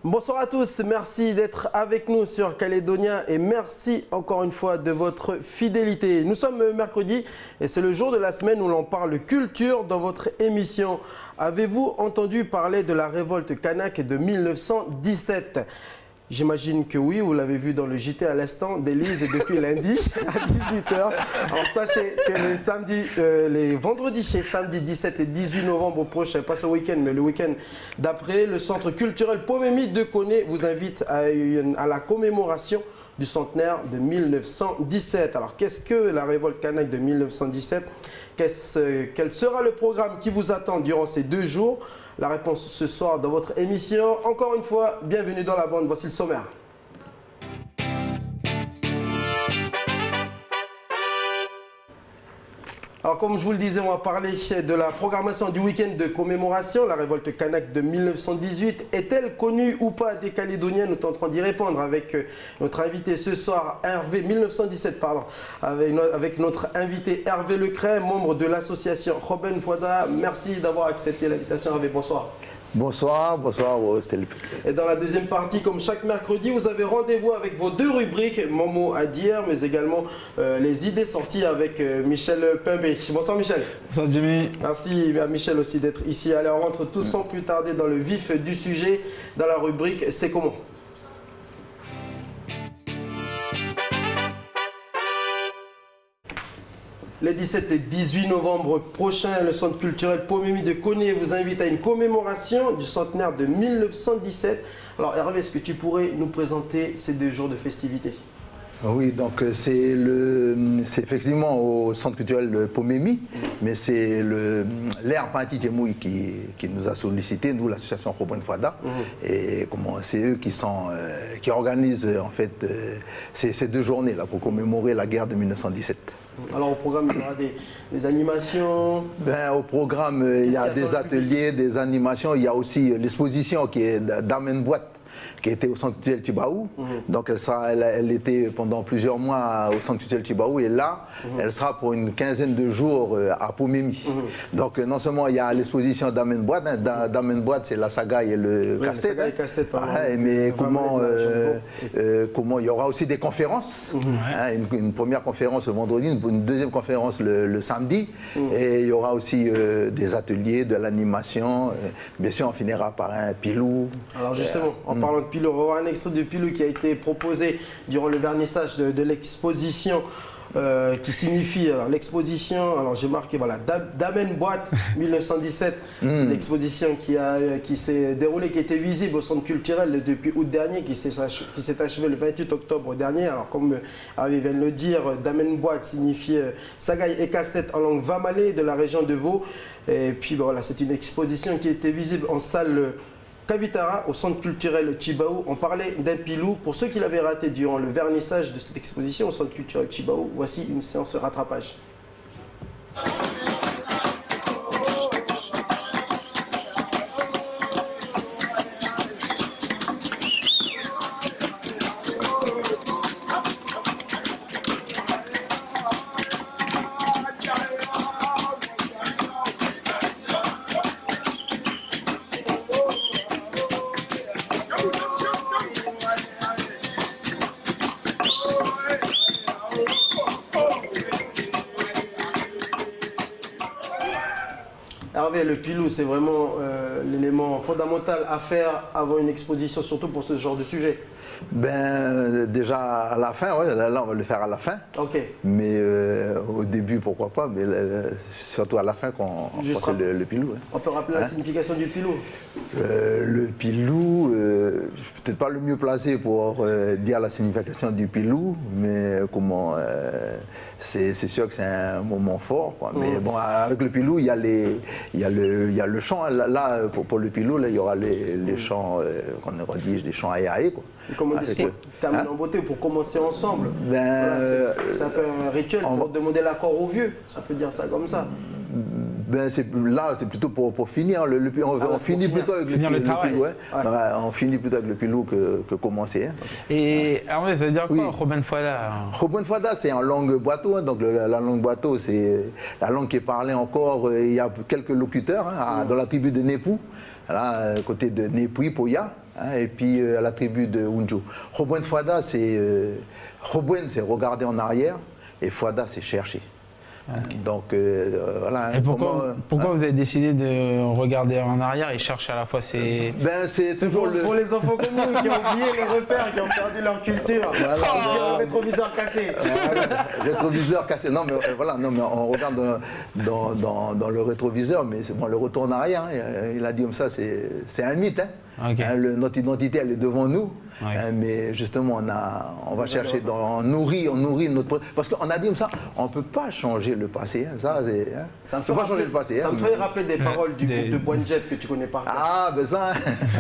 Bonsoir à tous, merci d'être avec nous sur Calédonia et merci encore une fois de votre fidélité. Nous sommes mercredi et c'est le jour de la semaine où l'on parle culture dans votre émission. Avez-vous entendu parler de la révolte kanak de 1917 ? J'imagine que oui, vous l'avez vu dans le JT à l'instant d'Élise depuis lundi à 18h. Alors sachez que les vendredis et samedi 17 et 18 novembre prochain, pas ce week-end mais le week-end d'après, le centre culturel Pomemi de Koné vous invite à la commémoration du centenaire de 1917. Alors qu'est-ce que la révolte kanak de 1917 ? Quel sera le programme qui vous attend durant ces 2 jours ? La réponse ce soir dans votre émission. Encore une fois, bienvenue dans la bande. Voici le sommaire. Alors comme je vous le disais, on va parler de la programmation du week-end de commémoration. La révolte kanak de 1918 est-elle connue ou pas des Calédoniens? Nous tenterons d'y répondre avec notre invité ce soir, Hervé, 1917, pardon, avec notre invité Hervé Lecret, membre de l'association Robin Fouada. Merci d'avoir accepté l'invitation, Hervé. Bonsoir. Bonsoir, c'était le plaisir. Et dans la deuxième partie, comme chaque mercredi, vous avez rendez-vous avec vos 2 rubriques, Mon mot à dire, mais également les idées sorties avec Michel Pimbé. Bonsoir Michel. Bonsoir Jimmy. Merci à Michel aussi d'être ici. Allez, on rentre tous sans plus tarder dans le vif du sujet, dans la rubrique C'est comment ? Les 17 et 18 novembre prochains, le centre culturel Pomemi de Koné vous invite à une commémoration du centenaire de 1917. Alors Hervé, est-ce que tu pourrais nous présenter ces 2 jours de festivités ? Oui, donc c'est effectivement au centre culturel de Pomemi, mais c'est l'air Panti Tiemoui qui nous a sollicité, nous l'association Robin Fouada, et c'est eux qui organisent en fait ces 2 journées là pour commémorer la guerre de 1917. Alors au programme, il y aura des animations. Au programme, il y a des ateliers, des animations, il y a aussi l'exposition qui est d'Amen Boîte, qui était au centre culturel Tibaou. Donc elle était pendant plusieurs mois au centre culturel Tibaou et là, elle sera pour une quinzaine de jours à Pomemi. Donc non seulement il y a l'exposition d'Amen Boîte, d'Amen Boîte c'est la saga et le casse-tête. Mais comment il y aura aussi des conférences, une première conférence le vendredi, une deuxième conférence le samedi, et il y aura aussi des ateliers, de l'animation. Bien sûr, on finira par un pilou. Alors justement, en parlant de Pilou, on va voir un extrait de Pilou qui a été proposé durant le vernissage de l'exposition qui signifie l'exposition, alors j'ai marqué voilà, d'Amen Boîte 1917, l'exposition qui s'est déroulée, qui était visible au centre culturel depuis août dernier, qui s'est achevée le 28 octobre dernier. Alors comme Hervé vient de le dire, d'Amen Boîte signifie sagaï et casse-tête en langue vamalé de la région de Vaud. Et puis voilà, c'est une exposition qui était visible en salle Kavitara, au centre culturel Tibaou. On parlait d'un pilou. Pour ceux qui l'avaient raté durant le vernissage de cette exposition au centre culturel Tibaou, voici une séance de rattrapage. Hervé, le pilou, c'est vraiment l'élément fondamental à faire avant une exposition, surtout pour ce genre de sujet. Déjà à la fin, ouais, là on va le faire à la fin. Ok. Mais au début, pourquoi pas, mais surtout à la fin qu'on fait le pilou. Ouais. On peut rappeler la signification du pilou. Le pilou, peut-être pas le mieux placé pour dire la signification du pilou, mais comment c'est sûr que c'est un moment fort. Quoi. Mais bon, avec le pilou, il y a le chant. Là, pour le pilou, là, il y aura les chants, qu'on redige, les chants aïe. Et comme on dit, terminer en beauté pour commencer ensemble. Voilà, c'est un peu un rituel pour demander l'accord au vieux. Ça peut dire ça comme ça. Là, c'est plutôt pour finir. On finit plutôt avec le pilou. Ouais. On finit plutôt avec le pilou que commencer. Hein. Et alors, ça veut dire quoi, Robin Fouada? Robin Fouada, c'est en langue boiteau. Hein, donc la langue boiteau, c'est la langue qui est parlée encore. Il y a quelques locuteurs dans la tribu de Népou, là, côté de Népouy, Poya. hein, et puis à la tribu de Unju. Robwen Fouada, c'est regarder en arrière, et Fouada, c'est chercher. Okay. Donc voilà. Et pourquoi vous avez décidé de regarder en arrière et chercher à la fois ces... C'est toujours pour les enfants comme nous qui ont oublié les repères, qui ont perdu leur culture. Voilà, rétroviseur cassé. Voilà, rétroviseur cassé. Non mais voilà, non mais on regarde dans le rétroviseur, mais c'est bon, le retour en arrière. Hein, il a dit comme ça, c'est un mythe. Hein. Okay. Hein, notre identité, elle est devant nous. Ouais. Mais justement, on va chercher, on nourrit notre... Parce qu'on a dit comme ça, on ne peut pas changer le passé. Hein, ça me fait changer le passé. Ça me fait rappeler des paroles du groupe de Boinjet que tu connais par cœur. Ah, ben ça...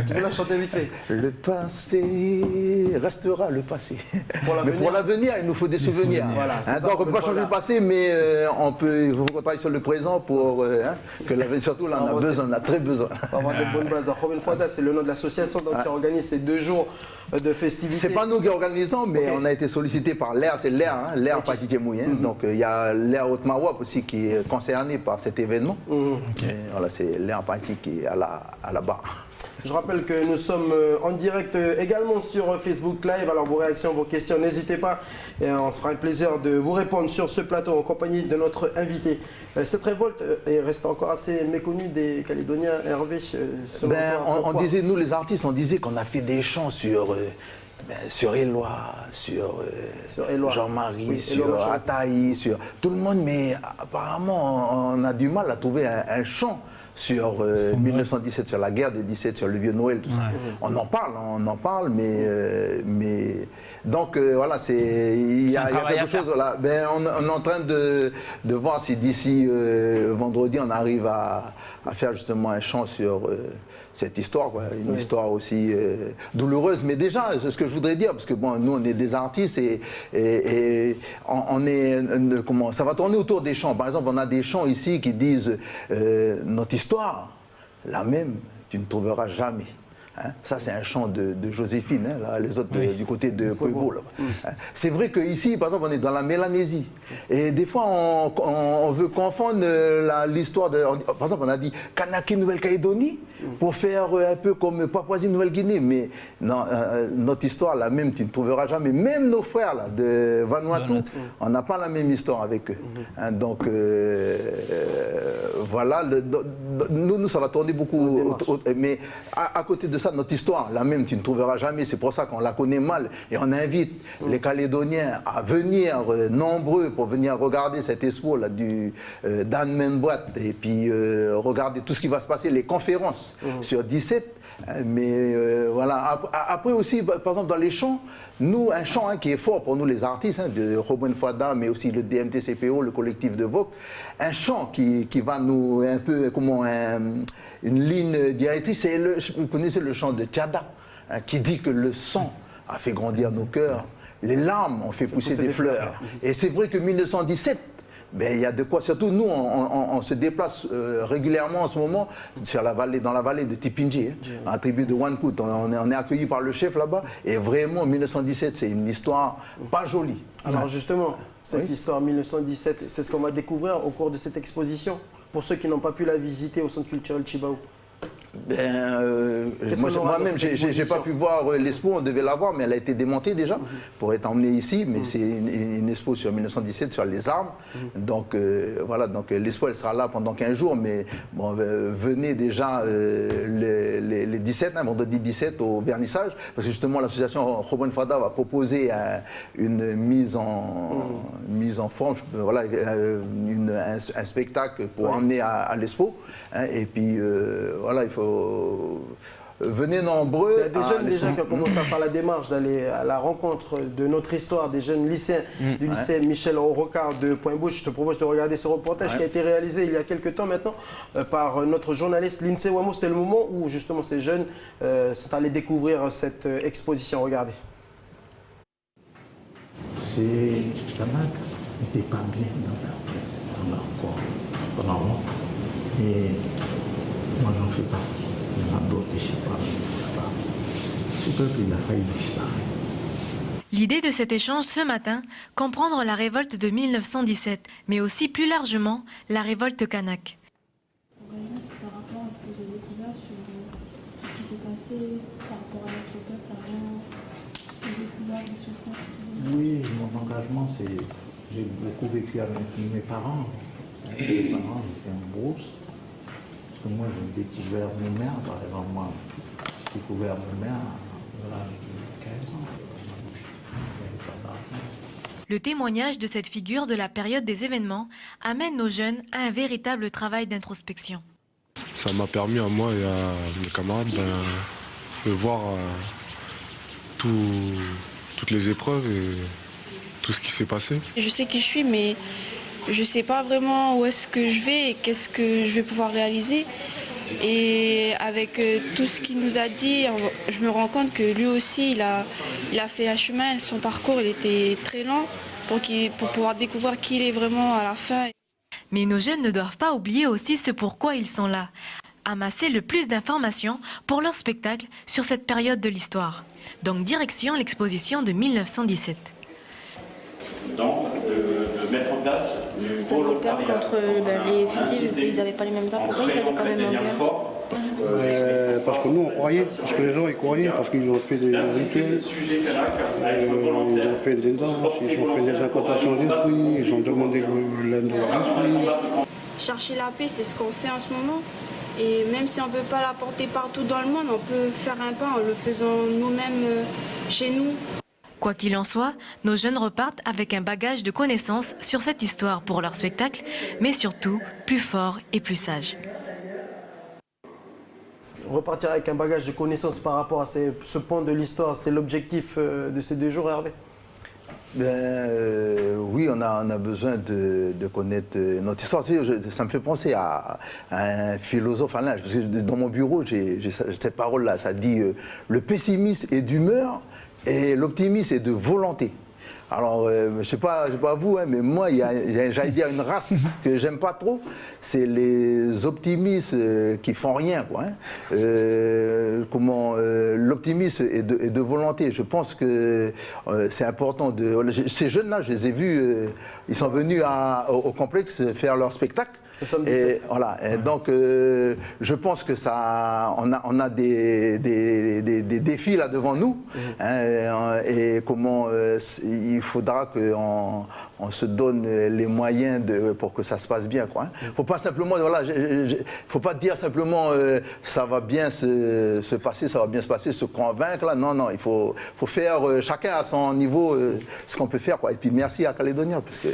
Tu veux la chanter vite fait? Le passé restera le passé. Mais pour l'avenir, il nous faut des souvenirs. Voilà, hein, donc on ne peut pas changer le passé, mais il faut qu'on travaille sur le présent pour que l'avenir, surtout là, on a très besoin. On va avoir des bonnes bases. Robwen Fouada, c'est le nom de l'association qui organise ces 2 jours de festivités. C'est pas nous qui organisons, mais on a été sollicité par l'AIR, c'est l'AIR, hein, l'AIR Patitié Mouyen. Donc il y a l'AIR Haute-Mawap aussi qui est concerné par cet événement. Voilà, c'est l'AIR Patitié qui est à la barre. Je rappelle que nous sommes en direct également sur Facebook Live. Alors vos réactions, vos questions, n'hésitez pas. Et on se fera un plaisir de vous répondre sur ce plateau en compagnie de notre invité. Cette révolte reste encore assez méconnue des Calédoniens. Hervé, on disait, nous les artistes, on disait qu'on a fait des chants sur Éloi, sur Jean-Marie, oui, sur Ataï, sur tout le monde. Mais apparemment, on a du mal à trouver un chant sur 1917, sur la guerre de 17, sur le vieux Noël, tout ça. On en parle, mais donc voilà, il y a quelque chose là. On est en train de voir si d'ici vendredi on arrive à faire justement un chant sur cette histoire, quoi. Une histoire aussi douloureuse. Mais déjà, c'est ce que je voudrais dire, parce que bon, nous on est des artistes et on est ça va tourner autour des chants. Par exemple, on a des chants ici qui disent notre histoire, la même, tu ne trouveras jamais. Hein, ça, c'est un chant de Joséphine, hein, là, les autres du côté de Poibo. C'est vrai qu'ici, par exemple, on est dans la Mélanésie. Et des fois, on veut confondre l'histoire de... Par exemple, on a dit Kanaki Nouvelle-Calédonie pour faire un peu comme Papouasie-Nouvelle-Guinée. Mais non, notre histoire, la même, tu ne trouveras jamais. Même nos frères là, de Vanuatu, on n'a pas la même histoire avec eux. Hein, donc, voilà, nous, ça va tourner beaucoup. Mais à côté de ça, notre histoire, la même, tu ne trouveras jamais. C'est pour ça qu'on la connaît mal. Et on invite les Calédoniens à venir nombreux pour venir regarder cette expo là d'Anne Menboat et puis regarder tout ce qui va se passer, les conférences sur 17. Mais voilà. Après aussi, par exemple, dans les chants, nous, un chant qui est fort pour nous les artistes, de Robwen Fouada, mais aussi le DMTCPO, le collectif de Vogue, un chant qui va nous, un peu, comment, une ligne directrice, vous connaissez le chant de Tchada, qui dit que le sang a fait grandir nos cœurs, les larmes ont fait pousser des fleurs. Et c'est vrai que 1917, il y a de quoi, surtout nous, on se déplace régulièrement en ce moment dans la vallée de Tipinji, en tribu de Wankout. On est accueillis par le chef là-bas. Et vraiment, 1917, c'est une histoire pas jolie. Alors justement, cette histoire 1917, c'est ce qu'on va découvrir au cours de cette exposition. Pour ceux qui n'ont pas pu la visiter au Centre culturel Tchibao. Moi-même, j'ai pas pu voir l'expo, on devait la voir, mais elle a été démontée déjà pour être emmenée ici. Mais c'est une expo sur 1917, sur les armes. Donc voilà, donc l'expo elle sera là pendant 15 jours, mais bon, venez déjà les 17, vendredi 17 au vernissage, parce que justement l'association Robwen Fouada va proposer une mise en forme, voilà, un spectacle pour emmener à l'expo. Hein, et puis voilà, il faut venez nombreux. Il y a des jeunes déjà qui ont commencé à faire la démarche d'aller à la rencontre de notre histoire, des jeunes lycéens du lycée Michel Rocard de Pointe-Bouche. Je te propose de regarder ce reportage qui a été réalisé il y a quelques temps maintenant par notre journaliste Lindsay Wamo. C'était le moment où justement ces jeunes sont allés découvrir cette exposition. Regardez. Ces camarades n'étaient pas bien dans leur corps pendant longtemps. Et moi j'en fais partie. Il y en a d'autres, je ne sais pas. Ce peuple, il a failli disparaître. L'idée de cet échange ce matin, comprendre la révolte de 1917, mais aussi plus largement la révolte kanak. C'est par rapport à ce que vous avez découvert sur tout ce qui s'est passé laissé par rapport à notre peuple avant les découvertes, les souffrances? Oui, mon engagement, c'est. J'ai beaucoup vécu avec mes parents. Mes parents étaient en brousse. Parce que moi, j'ai découvert mes mères, par exemple, moi, j'ai découvert mes mères à l'âge de 15 ans. J'avais pas d'argent. Le témoignage de cette figure de la période des événements amène nos jeunes à un véritable travail d'introspection. Ça m'a permis à moi et à mes camarades de voir toutes les épreuves et tout ce qui s'est passé. Je sais qui je suis, mais je ne sais pas vraiment où est-ce que je vais et qu'est-ce que je vais pouvoir réaliser. Et avec tout ce qu'il nous a dit, je me rends compte que lui aussi, il a fait un chemin, son parcours il était très lent pour pouvoir découvrir qui il est vraiment à la fin. Mais nos jeunes ne doivent pas oublier aussi ce pourquoi ils sont là. Amasser le plus d'informations pour leur spectacle sur cette période de l'histoire. Donc direction l'exposition de 1917. Donc, de mettre en place une Vous aviez peur contre les fusils, ils n'avaient pas les mêmes armes. Pourquoi ils avaient quand même en guerre? Parce que nous on croyait, parce que les gens ils croyaient, parce qu'ils ont fait des rituels, ils ont fait des danses, ils ont fait des incantations d'esprit, ils ont demandé l'aide de l'esprit. Chercher la paix, c'est ce qu'on fait en ce moment. Et même si on ne peut pas la porter partout dans le monde, on peut faire un pas en le faisant nous-mêmes chez nous. Quoi qu'il en soit, nos jeunes repartent avec un bagage de connaissances sur cette histoire pour leur spectacle, mais surtout plus forts et plus sages. Repartir avec un bagage de connaissances par rapport à ce point de l'histoire, c'est l'objectif de ces 2 jours, Hervé? Oui, on a besoin de connaître notre histoire. Ça me fait penser à un philosophe, parce que dans mon bureau, j'ai cette parole-là, ça dit le pessimisme est d'humeur et l'optimisme est de volonté. Alors, je sais pas vous, mais moi, j'allais dire une race que j'aime pas trop, c'est les optimistes qui font rien, quoi. L'optimisme est de volonté. Je pense que c'est important ces jeunes-là, je les ai vus, ils sont venus au complexe faire leur spectacle. Et voilà. Et donc, je pense que on a des défis là devant nous, et comment il faudra qu'on se donne les moyens pour que ça se passe bien, quoi. Faut pas simplement, faut pas dire simplement ça va bien se passer, ça va bien se passer, se convaincre là. Non, il faut faire chacun à son niveau ce qu'on peut faire, quoi. Et puis merci à Calédonia parce que.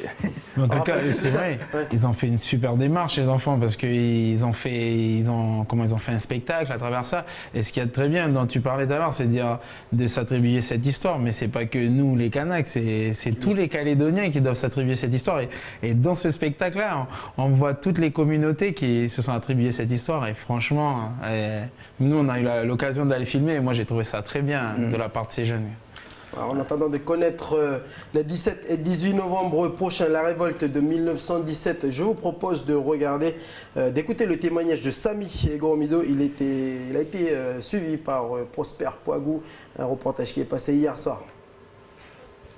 En tout cas, c'est vrai, ils ont fait une super démarche, les enfants, parce qu'ils ont fait un spectacle à travers ça. Et ce qu'il y a de très bien, dont tu parlais tout à l'heure, c'est de s'attribuer cette histoire. Mais c'est pas que nous, les Kanaks, c'est tous les Calédoniens qui doivent s'attribuer cette histoire. Et dans ce spectacle-là, on voit toutes les communautés qui se sont attribuées cette histoire. Et franchement, nous, on a eu l'occasion d'aller filmer. Et moi, j'ai trouvé ça très bien de la part de ces jeunes. Alors, en attendant de connaître les 17 et 18 novembre prochains, la révolte de 1917, je vous propose de regarder, d'écouter le témoignage de Samy Goromido. Il a été suivi par Prosper Poagou, un reportage qui est passé hier soir.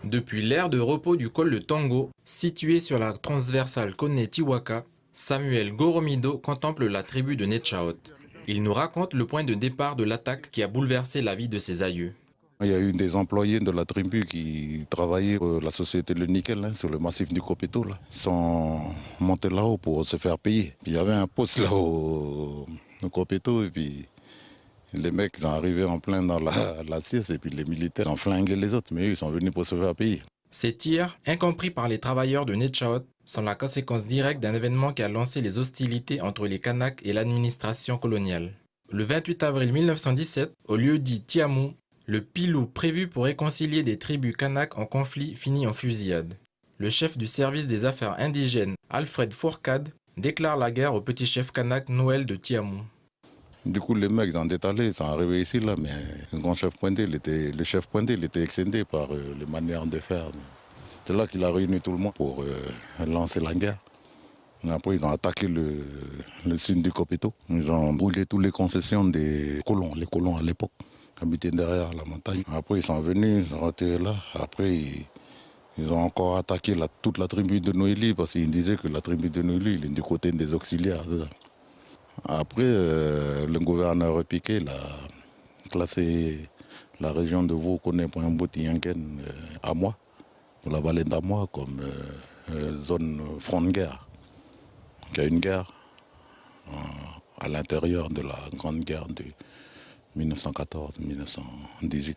Depuis l'aire de repos du col de Tongo, situé sur la transversale Koné-Tiwaka, Samuel Goromido contemple la tribu de Netchaot. Il nous raconte le point de départ de l'attaque qui a bouleversé la vie de ses aïeux. Il y a eu des employés de la tribu qui travaillaient pour la société Le Nickel, sur le massif du Copéto. Ils sont montés là-haut pour se faire payer. Puis il y avait un poste là-haut au Copéto, et puis les mecs ils sont arrivés en plein dans la sieste, et puis les militaires ont flingué les autres, mais eux, ils sont venus pour se faire payer. Ces tirs, incompris par les travailleurs de Netchaot, sont la conséquence directe d'un événement qui a lancé les hostilités entre les Kanaks et l'administration coloniale. Le 28 avril 1917, au lieu dit Tiamou, le pilou prévu pour réconcilier des tribus Kanaks en conflit finit en fusillade. Le chef du service des affaires indigènes, Alfred Fourcade, déclare la guerre au petit chef Kanak Noël de Tiamou. Du coup, les mecs ont détalé, ils sont arrivés ici, là, mais le grand chef Pointé, le chef Pointé, il était excédé par les manières de faire. C'est là qu'il a réuni tout le monde pour lancer la guerre. Et après, ils ont attaqué le sud du Copéto. Ils ont brûlé toutes les concessions des colons, les colons à l'époque, qui habitaient derrière la montagne. Après, ils sont venus, ils ont retiré là. Après, ils ont encore attaqué toute la tribu de Noélie, parce qu'ils disaient que la tribu de Noélie, il est du côté des auxiliaires. Après, le gouverneur Piquet, il a classé la région de Vaud pour un Boutiyanken à moi, pour la vallée d'Amois, comme zone front de guerre. Il y a une guerre à l'intérieur de la Grande Guerre de 1914-1918.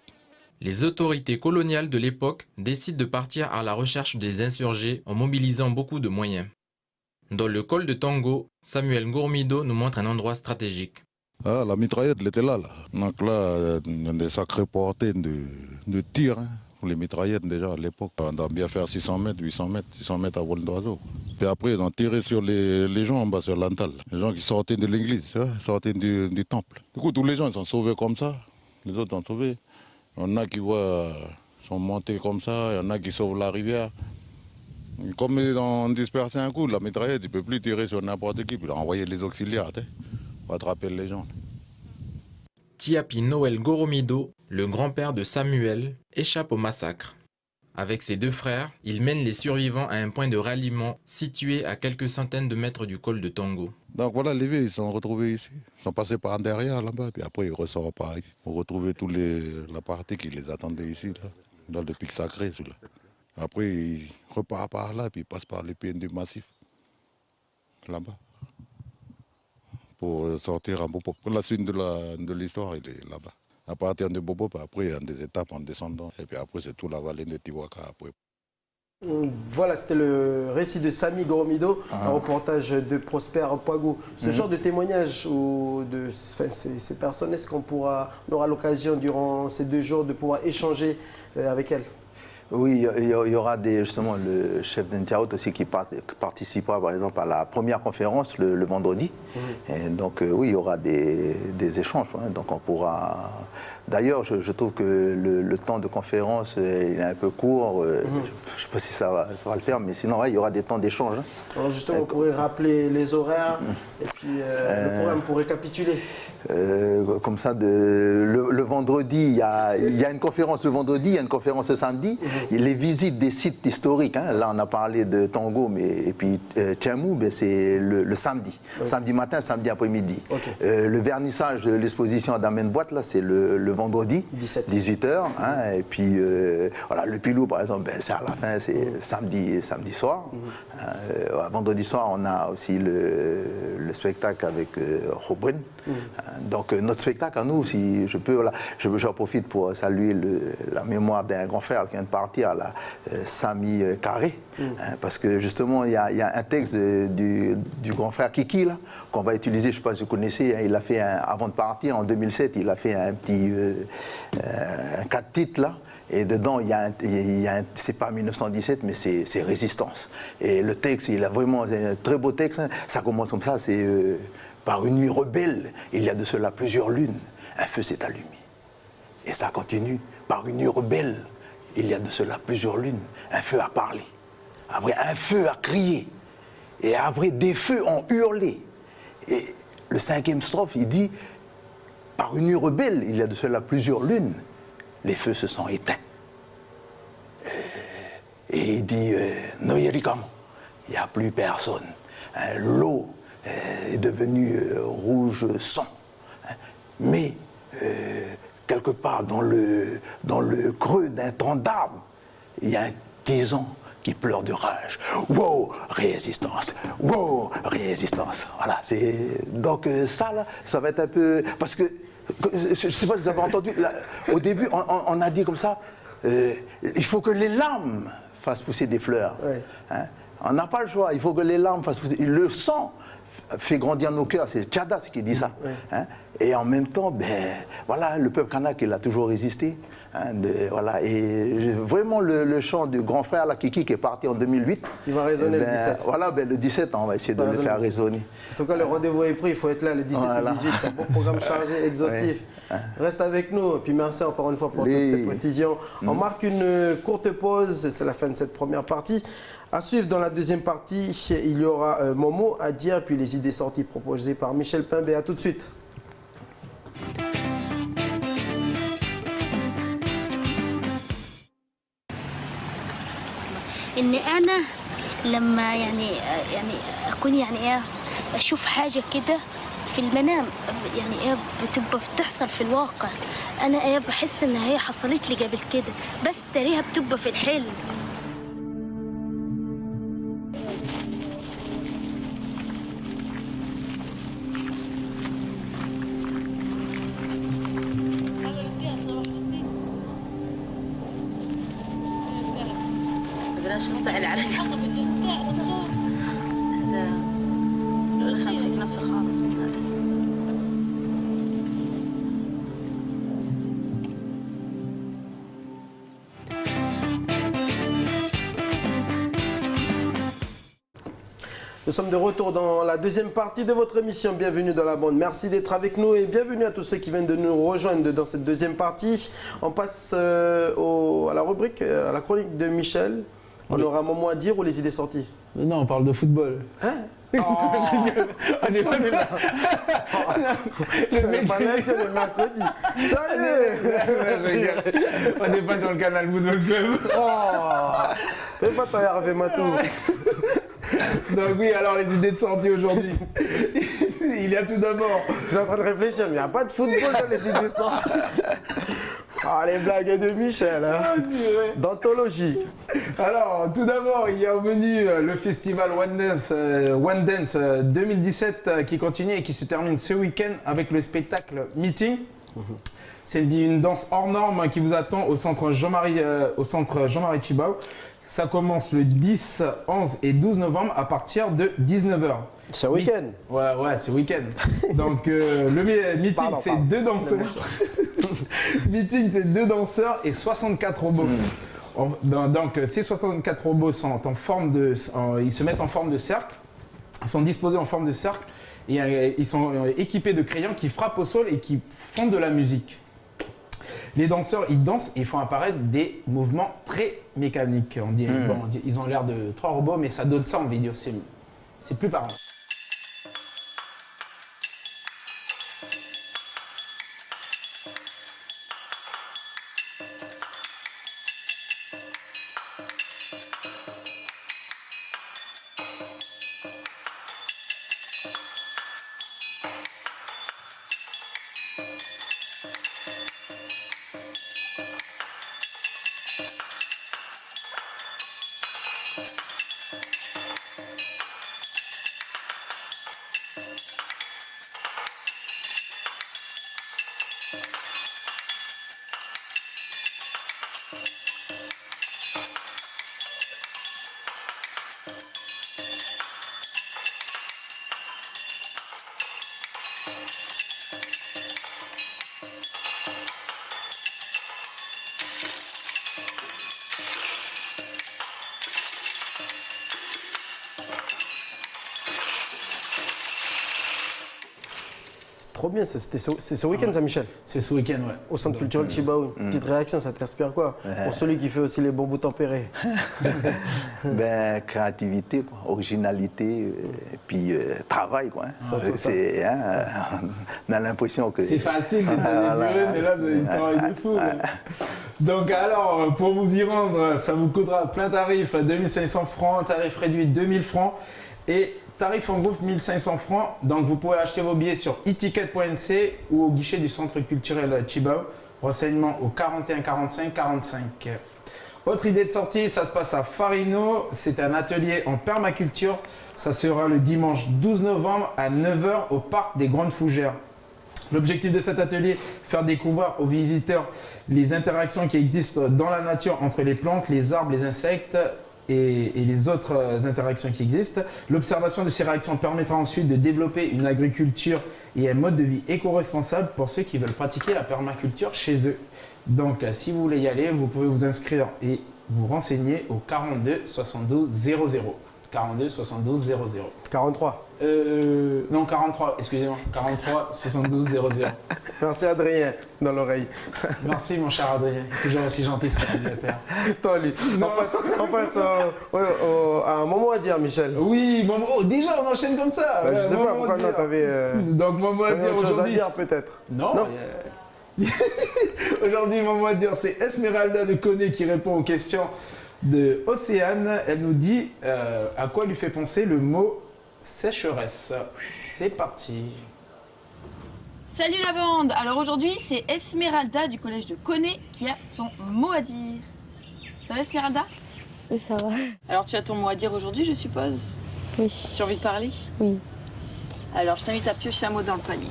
Les autorités coloniales de l'époque décident de partir à la recherche des insurgés en mobilisant beaucoup de moyens. Dans le col de Tongo, Samuel Gourmido nous montre un endroit stratégique. Ah, la mitraillette, elle était là. Donc là, il y a des sacrées portées de tir. Pour les mitraillettes, déjà, à l'époque, on doit bien faire 600 mètres, 800 mètres, 600 mètres à vol d'oiseau. Puis après, ils ont tiré sur les gens en bas, sur l'Antal. Les gens qui sortaient de l'église, sortaient du temple. Du coup, tous les gens, ils sont sauvés comme ça. Les autres sont sauvés. Il y en a qui sont montés comme ça, il y en a qui sauvent la rivière. Comme ils ont dispersé un coup, la mitraillette, il ne peut plus tirer sur n'importe qui. Puis il a envoyé les auxiliaires pour attraper les gens. Tiapi Noël Goromido, le grand-père de Samuel, échappe au massacre. Avec ses deux frères, il mène les survivants à un point de ralliement situé à quelques centaines de mètres du col de Tongo. Donc voilà, les vieux, ils sont retrouvés ici. Ils sont passés par derrière là-bas, puis après ils ressortent par ici. Pour retrouver toute la partie qui les attendait ici, là, dans le pic sacré. Celui-là. Après, ils repartent par là, puis ils passent par les PND massifs, là-bas, pour sortir à Bobo. La suite de l'histoire, il est là-bas. À partir de Bobo, après, il y a des étapes en descendant. Et puis après, c'est toute la vallée de Tiwaka. Après. Voilà, c'était le récit de Samy Goromido, un reportage de Prosper Poigou. Ce genre de témoignage ou de ces personnes, est-ce qu'on aura l'occasion durant ces 2 jours de pouvoir échanger avec elles? Oui, il y aura justement le chef d'Intiaout aussi qui participera par exemple à la première conférence le vendredi. Et donc oui, il y aura des échanges. Hein, donc on pourra... D'ailleurs, je trouve que le temps de conférence il est un peu court. Je ne sais pas si ça va le faire, mais sinon ouais, il y aura des temps d'échange. Hein. Alors justement, on pourrait rappeler les horaires et puis le programme pour récapituler. Comme ça, le vendredi, il y a une conférence le vendredi, il y a une conférence le samedi. Les visites des sites historiques, hein, là on a parlé de Tongo, et puis Tchamou, c'est le samedi. Samedi matin, samedi après-midi. Le vernissage de l'exposition à Damen Boîte, là c'est le vendredi, 18h. Hein, et puis voilà, le Pilou par exemple, c'est à la fin, c'est samedi soir. Vendredi soir, on a aussi le spectacle avec Robin. Donc notre spectacle à nous, si je peux, voilà, j'en profite pour saluer la mémoire d'un grand frère qui vient de partir, là, Samy Carré, hein, parce que justement il y a un texte du grand frère Kiki là qu'on va utiliser, je ne sais pas si vous connaissez, hein, il a fait avant de partir en 2007, il a fait un petit 4 titres là. Et dedans, c'est pas 1917, mais c'est Résistance. Et le texte, il a vraiment un très beau texte. Hein. Ça commence comme ça, c'est par une nuit rebelle, il y a de cela plusieurs lunes, un feu s'est allumé. Et ça continue, par une nuit rebelle, il y a de cela plusieurs lunes, un feu a parlé. Après, un feu a crié. Et après, des feux ont hurlé. Et le 5e strophe, il dit, par une nuit rebelle, il y a de cela plusieurs lunes, les feux se sont éteints. Et il dit, Noyerikamo, il n'y a plus personne. L'eau est devenue rouge sang. Mais quelque part dans le creux d'un tronc d'arbre, il y a un tison qui pleure de rage. Wow, résistance! Wow, résistance! Voilà, donc ça, là, ça va être un peu... Parce que, je ne sais pas si vous avez entendu, là, au début, on a dit comme ça, il faut que les larmes fassent pousser des fleurs. Oui. Hein? On n'a pas le choix, il faut que les larmes fassent pousser. Le sang fait grandir nos cœurs, c'est Tchadas qui dit ça. Oui. Hein? Et en même temps, voilà, le peuple kanak, il a toujours résisté. Hein, voilà. Et vraiment, le chant du grand frère là, Kiki, qui est parti en 2008. Il va résonner le 17. Voilà, le 17, on va essayer de le faire résonner. En tout cas, le rendez-vous est pris, il faut être là le 17 et le 18. C'est un bon programme chargé, exhaustif. Oui. Reste avec nous, et puis merci encore une fois pour toutes ces précisions. On marque une courte pause, c'est la fin de cette première partie. À suivre dans la deuxième partie, il y aura mon mot à dire, puis les idées sorties proposées par Michel Pimbé. À tout de suite. إني أنا لما يعني أكون أشوف حاجة كده في المنام يعني ايه بتبقى بتحصل في الواقع. انا ايه بحس ان هي حصلت لي قبل كده بس تاريها بتبقى في الحلم. بدناش مستعد عليك بلاش امسك نفسي خالص من هذا. Nous sommes de retour dans la deuxième partie de votre émission. Bienvenue dans la bande. Merci d'être avec nous et bienvenue à tous ceux qui viennent de nous rejoindre dans cette deuxième partie. On passe à la rubrique, à la chronique de Michel. On aura un moment à dire ou les idées sorties? Non, on parle de football. Hein? On est pas là. Le mec pas là, c'est le mercredi. Sérieux? On n'est pas dans le canal Football Club. Fais pas ton Hervé Matou. Donc oui, alors les idées de sortie aujourd'hui. Il y a tout d'abord. Je suis en train de réfléchir, mais il n'y a pas de football dans les idées sorties. Ah, les blagues de Michel, hein. D'anthologie. Alors, tout d'abord, il y a au menu le festival One Dance 2017 qui continue et qui se termine ce week-end avec le spectacle Meeting. C'est une danse hors norme qui vous attend au centre Jean-Marie Tjibaou. Ça commence le 10, 11 et 12 novembre à partir de 19h. C'est week-end. Ouais, c'est week-end. Donc, le meeting, c'est 2 danseurs. Meeting, c'est 2 danseurs et 64 robots. Donc, ces 64 robots sont en forme ils se mettent en forme de cercle. Ils sont disposés en forme de cercle et ils sont équipés de crayons qui frappent au sol et qui font de la musique. Les danseurs, ils dansent et ils font apparaître des mouvements très mécaniques. On dit, ils ont l'air de 3 robots, mais ça donne ça en vidéo. C'est plus parlant. Trop bien, c'est ce week-end ça, Michel? C'est ce week-end, ouais. Au centre culturel Tjibaou. Petite réaction, ça t'inspire quoi? Pour celui qui fait aussi les bambous tempérés. Créativité, quoi, originalité, puis travail, quoi. On a l'impression que... C'est facile, c'est mais là, c'est un travail de fou. Donc alors, pour vous y rendre, ça vous coûtera plein tarif, 2500 francs, tarif réduit 2000 francs et tarif en groupe 1500 francs. Donc vous pouvez acheter vos billets sur eticket.nc ou au guichet du centre culturel Tjibaou. Renseignements au 41 45 45. Autre idée de sortie, ça se passe à Farino. C'est un atelier en permaculture. Ça sera le dimanche 12 novembre à 9h au parc des Grandes Fougères. L'objectif de cet atelier, faire découvrir aux visiteurs les interactions qui existent dans la nature entre les plantes, les arbres, les insectes et les autres interactions qui existent. L'observation de ces réactions permettra ensuite de développer une agriculture et un mode de vie éco-responsable pour ceux qui veulent pratiquer la permaculture chez eux. Donc, si vous voulez y aller, vous pouvez vous inscrire et vous renseigner au 42 72 00. 42 72 00. 43. Non, 43, excusez-moi. 43 72 00. Merci Adrien, dans l'oreille. Merci mon cher Adrien, toujours aussi gentil ce réalisateur. Toi, lui. On passe à un moment à dire, Michel. Oui, déjà on enchaîne comme ça. Je sais pas pourquoi non, t'avais Donc mon mot à dire autre chose à aujourd'hui. dire peut-être. Non. Aujourd'hui, mon mot à dire, c'est Esmeralda de Koné qui répond aux questions de Océane. Elle nous dit à quoi lui fait penser le mot sécheresse. C'est parti. Salut la bande. Alors aujourd'hui, c'est Esmeralda du collège de Koné qui a son mot à dire. Ça va Esmeralda? Oui, ça va. Alors tu as ton mot à dire aujourd'hui, je suppose? Oui. Tu as envie de parler? Oui. Alors je t'invite à piocher un mot dans le panier.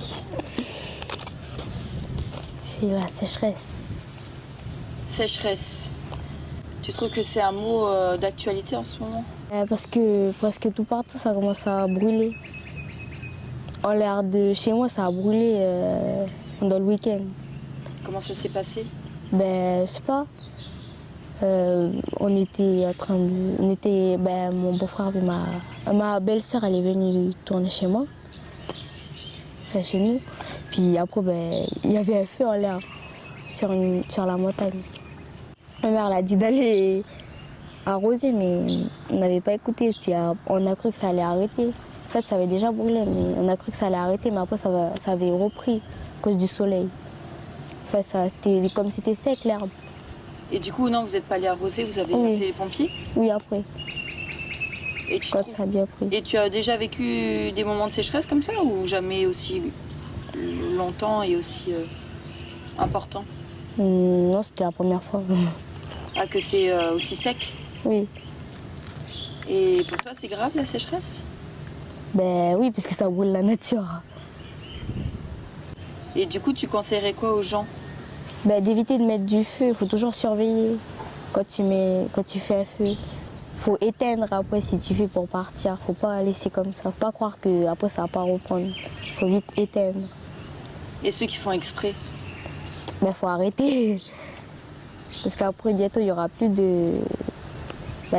C'est la sécheresse. Sécheresse. Tu trouves que c'est un mot d'actualité en ce moment? Parce que presque tout partout, ça commence à brûler. En l'air de chez moi, ça a brûlé pendant le week-end. Comment ça s'est passé? Ben, je sais pas. On était en train de... mon beau-frère et ma belle-sœur, elle est venue tourner chez moi. Enfin, chez nous. Puis après, il y avait un feu en l'air sur la montagne. Ma mère elle a dit d'aller arroser, mais on n'avait pas écouté. Puis on a cru que ça allait arrêter. En fait, ça avait déjà brûlé, mais on a cru que ça allait arrêter, mais après, ça avait repris à cause du soleil. Enfin, c'était comme si c'était sec, l'herbe. Et du coup, non, vous n'êtes pas allé arroser, vous avez appelé les pompiers? Oui, après. Et quand ça a bien pris. Et tu as déjà vécu des moments de sécheresse comme ça ou jamais aussi longtemps et aussi important? Non, c'était la première fois. Ah, que c'est aussi sec? Oui. Et pour toi, c'est grave la sécheresse? Ben oui, parce que ça brûle la nature. Et du coup, tu conseillerais quoi aux gens? Ben, d'éviter de mettre du feu, il faut toujours surveiller quand tu fais un feu. Il faut éteindre après si tu fais pour partir. Faut pas laisser comme ça. Faut pas croire que après ça va pas reprendre. Faut vite éteindre. Et ceux qui font exprès? Ben faut arrêter. Parce qu'après bientôt il y aura plus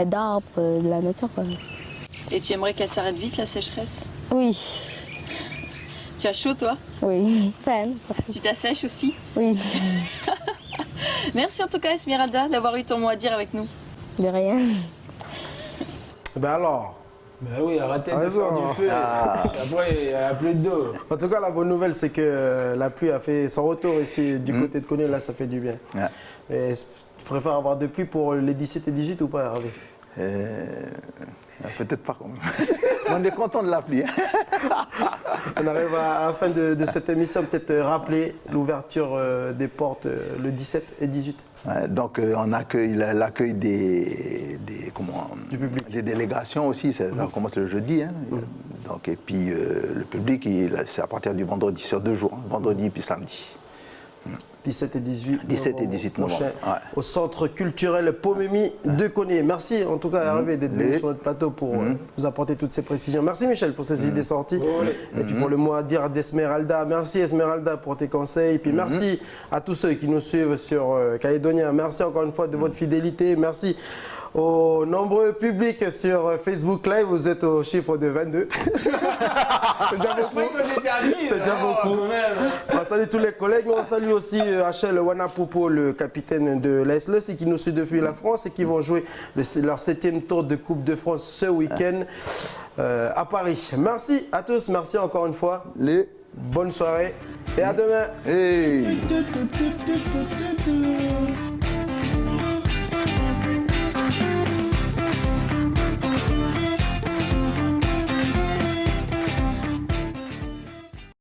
d'arbres, de la nature quoi. Et tu aimerais qu'elle s'arrête vite la sécheresse? Oui. Tu as chaud toi? Oui. Fan. Tu t'assèches aussi? Oui. Merci en tout cas Esmeralda d'avoir eu ton mot à dire avec nous. De rien. Ben alors. Ben oui, arrêtez de faire du feu. Après, il n'y a plus d'eau. En tout cas, la bonne nouvelle, c'est que la pluie a fait son retour ici du côté de Koné. Là, ça fait du bien. Ouais. Et tu préfères avoir de pluie pour les 17 et 18 ou pas, Hervé? Peut-être pas quand même. On est content de la pluie. On arrive à la fin de cette émission, peut-être rappeler l'ouverture des portes le 17 et 18. Ouais, donc on accueille l'accueil des délégations aussi, ça commence le jeudi. Hein. Donc, et puis le public, c'est à partir du vendredi, sur 2 jours, hein, vendredi puis samedi. 17 et 18 17 et 18 novembre. Ouais. Au centre culturel Pomemi de Koné. Merci en tout cas Hervé d'être venu sur notre plateau pour nous apporter toutes ces précisions. Merci Michel pour ces idées sorties. Et puis pour le mot à dire d'Esmeralda. Merci Esmeralda pour tes conseils. Et puis merci à tous ceux qui nous suivent sur Calédonia. Merci encore une fois de votre fidélité. Merci aux nombreux publics sur Facebook Live. Vous êtes au chiffre de 22. C'est déjà beaucoup. C'est déjà beaucoup. On salue tous les collègues. On salue aussi Achel Wanapopo, le capitaine de l'AS Lucy, qui nous suit depuis la France et qui vont jouer leur 7e tour de Coupe de France ce week-end à Paris. Merci à tous. Merci encore une fois. Bonne soirée et à demain. Hey.